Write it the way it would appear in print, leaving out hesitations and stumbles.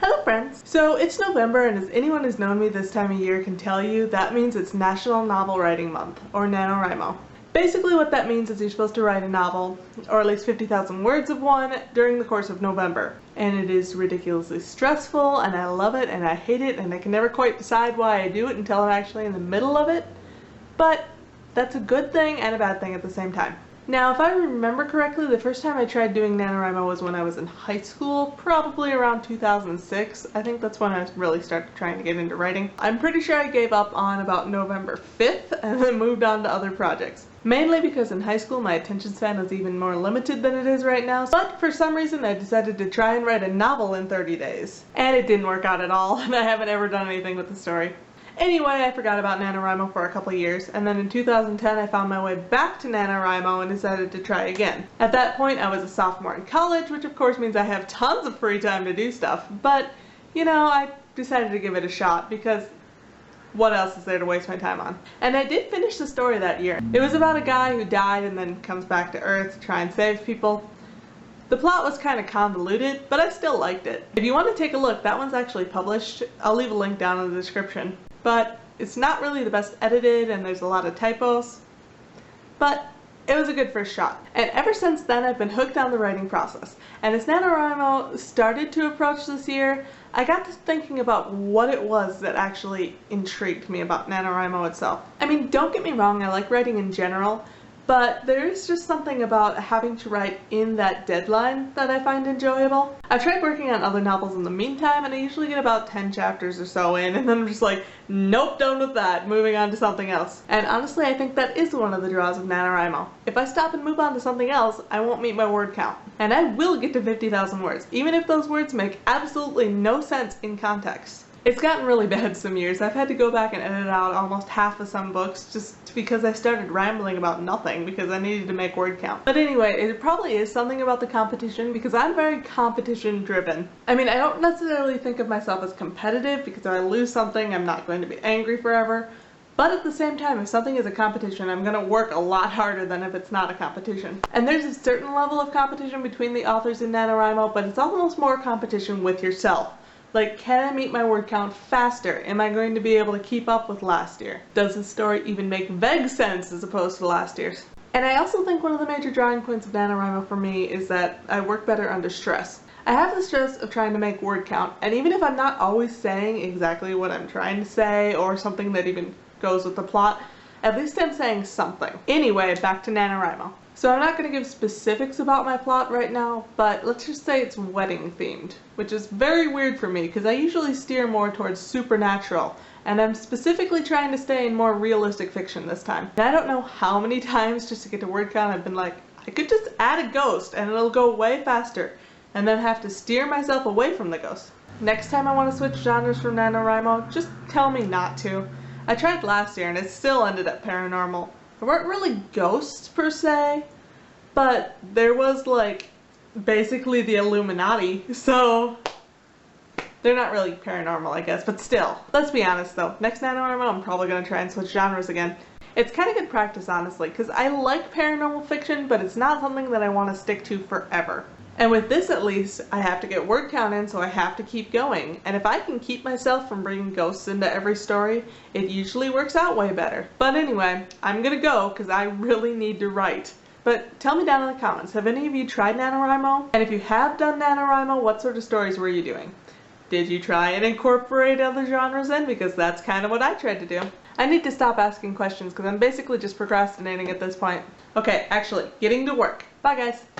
Hello friends! So it's November, and as anyone who's known me this time of year can tell you, that means it's National Novel Writing Month, or NaNoWriMo. Basically what that means is you're supposed to write a novel, or at least 50,000 words of one, during the course of November. And it is ridiculously stressful, and I love it, and I hate it, and I can never quite decide why I do it until I'm actually in the middle of it. But that's a good thing and a bad thing at the same time. Now, if I remember correctly, the first time I tried doing NaNoWriMo was when I was in high school, probably around 2006. I think that's when I really started trying to get into writing. I'm pretty sure I gave up on about November 5th and then moved on to other projects. Mainly because in high school my attention span was even more limited than it is right now, but for some reason I decided to try and write a novel in 30 days. And it didn't work out at all, and I haven't ever done anything with the story. Anyway, I forgot about NaNoWriMo for a couple years, and then in 2010 I found my way back to NaNoWriMo and decided to try again. At that point I was a sophomore in college, which of course means I have tons of free time to do stuff, but, you know, I decided to give it a shot because what else is there to waste my time on? And I did finish the story that year. It was about a guy who died and then comes back to Earth to try and save people. The plot was kind of convoluted, but I still liked it. If you want to take a look, that one's actually published. I'll leave a link down in the description. But it's not really the best edited, and there's a lot of typos. But it was a good first shot. And ever since then I've been hooked on the writing process. And as NaNoWriMo started to approach this year, I got to thinking about what it was that actually intrigued me about NaNoWriMo itself. I mean, don't get me wrong, I like writing in general, but there is just something about having to write in that deadline that I find enjoyable. I've tried working on other novels in the meantime, and I usually get about 10 chapters or so in, and then I'm just like, nope, done with that, moving on to something else. And honestly, I think that is one of the draws of NaNoWriMo. If I stop and move on to something else, I won't meet my word count. And I will get to 50,000 words, even if those words make absolutely no sense in context. It's gotten really bad some years. I've had to go back and edit out almost half of some books just because I started rambling about nothing because I needed to make word count. But anyway, it probably is something about the competition because I'm very competition driven. I mean, I don't necessarily think of myself as competitive because if I lose something, I'm not going to be angry forever. But at the same time, if something is a competition, I'm going to work a lot harder than if it's not a competition. And there's a certain level of competition between the authors in NaNoWriMo, but it's almost more competition with yourself. Like, can I meet my word count faster? Am I going to be able to keep up with last year? Does the story even make vague sense as opposed to last year's? And I also think one of the major drawing points of NaNoWriMo for me is that I work better under stress. I have the stress of trying to make word count, and even if I'm not always saying exactly what I'm trying to say or something that even goes with the plot, at least I'm saying something. Anyway, back to NaNoWriMo. So I'm not going to give specifics about my plot right now, but let's just say it's wedding themed, which is very weird for me because I usually steer more towards supernatural, and I'm specifically trying to stay in more realistic fiction this time. And I don't know how many times just to get to word count I've been like, I could just add a ghost and it'll go way faster, and then have to steer myself away from the ghost. Next time I want to switch genres for NaNoWriMo, just tell me not to. I tried last year and it still ended up paranormal. There weren't really ghosts per se, but there was like basically the Illuminati, so they're not really paranormal I guess, but still. Let's be honest though, next NaNoWriMo I'm probably going to try and switch genres again. It's kind of good practice honestly, because I like paranormal fiction, but it's not something that I want to stick to forever. And with this at least, I have to get word count in, so I have to keep going. And if I can keep myself from bringing ghosts into every story, it usually works out way better. But anyway, I'm gonna go because I really need to write. But tell me down in the comments, have any of you tried NaNoWriMo? And if you have done NaNoWriMo, what sort of stories were you doing? Did you try and incorporate other genres in? Because that's kind of what I tried to do. I need to stop asking questions because I'm basically just procrastinating at this point. Okay, actually, getting to work. Bye guys!